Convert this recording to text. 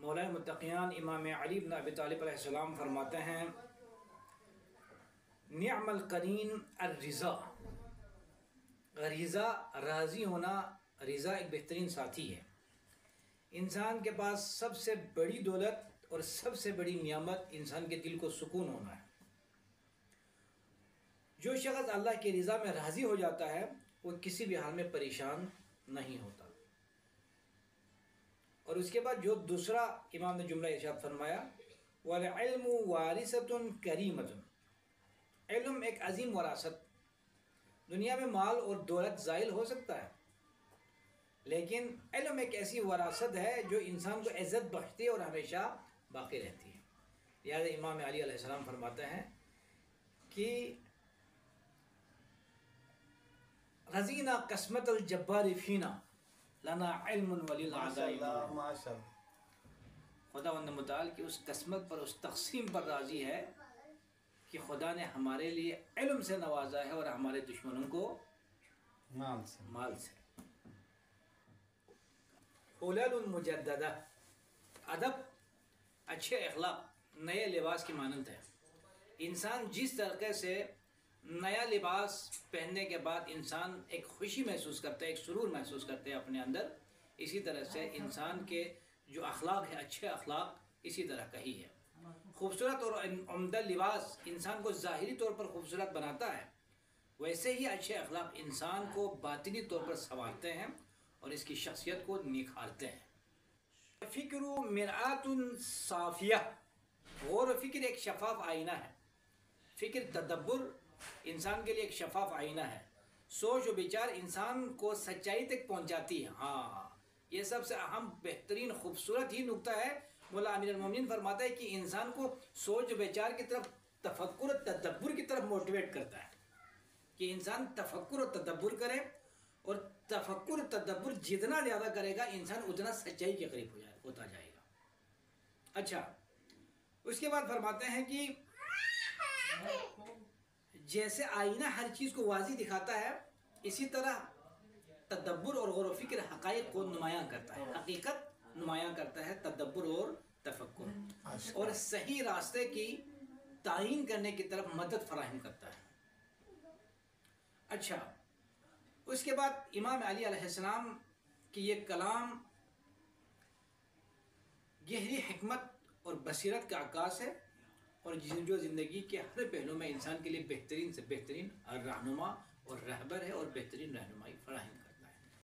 مولا متقیان امام علی بن ابی طالب علیہ السلام فرماتے ہیں نعم القرین الرضا، رضا راضی ہونا، رضا ایک بہترین ساتھی ہے۔ انسان کے پاس سب سے بڑی دولت اور سب سے بڑی نعمت انسان کے دل کو سکون ہونا ہے۔ جو شخص اللہ کی رضا میں راضی ہو جاتا ہے وہ کسی بھی حال میں پریشان نہیں ہوتا۔ اور اس کے بعد جو دوسرا امام نے جملہ ارشاد فرمایا وَالْعِلْمُ وَارِثَةٌ كَرِيمَةٌ، علم ایک عظیم وراثت۔ دنیا میں مال اور دولت زائل ہو سکتا ہے، لیکن علم ایک ایسی وراثت ہے جو انسان کو عزت بخشتی ہے اور ہمیشہ باقی رہتی ہے۔ لہٰذا امام علی علیہ السلام فرماتے ہیں کہ رضینا قسمت الجبار فینا لنا علم وللعداء خداوند متعال کی اس قسمت پر، اس تقسیم پر راضی ہے کہ خدا نے ہمارے لیے علم سے نوازا ہے اور ہمارے دشمنوں کو مال سے۔ حلل مجددہ، ادب، اچھے اخلاق نئے لباس کی مانند ہے۔ انسان جس طریقے سے نیا لباس پہننے کے بعد انسان ایک خوشی محسوس کرتا ہے، ایک سرور محسوس کرتے ہیں اپنے اندر، اسی طرح سے انسان کے جو اخلاق ہے، اچھے اخلاق اسی طرح کا ہی ہے۔ خوبصورت اور عمدہ لباس انسان کو ظاہری طور پر خوبصورت بناتا ہے، ویسے ہی اچھے اخلاق انسان کو باطنی طور پر سنوارتے ہیں اور اس کی شخصیت کو نکھارتے ہیں۔ فکر مرآت صافیہ، غور و فکر ایک شفاف آئینہ ہے۔ فکر، تدبر انسان کے لیے ایک شفاف آئینہ ہے۔ سوچ و بچار انسان کو سچائی تک پہنچاتی ہے۔ ہاں، یہ سب سے اہم، بہترین، خوبصورت ہی نکتہ ہے۔ مولا امیر المومنین فرماتا ہے کہ انسان کو سوچ و بچار کی طرف، تفکر و تدبر کی طرف موٹیویٹ کرتا ہے کہ انسان تفکر و تدبر کرے، اور تفکر و تدبر جتنا زیادہ کرے گا انسان اتنا سچائی کے قریب ہوتا جائے گا۔ اچھا، اس کے بعد فرماتے ہیں کہ جیسے آئینہ ہر چیز کو واضح دکھاتا ہے، اسی طرح تدبر اور غور و فکر حقائق کو نمایاں کرتا ہے، حقیقت نمایاں کرتا ہے تدبر اور تفکر، اور صحیح راستے کی تعین کرنے کی طرف مدد فراہم کرتا ہے۔ اچھا، اس کے بعد امام علی علیہ السلام کی یہ کلام گہری حکمت اور بصیرت کا عکاس ہے، اور جو زندگی کے ہر پہلو میں انسان کے لیے بہترین سے بہترین رہنما اور رہبر ہے، اور بہترین رہنمائی فراہم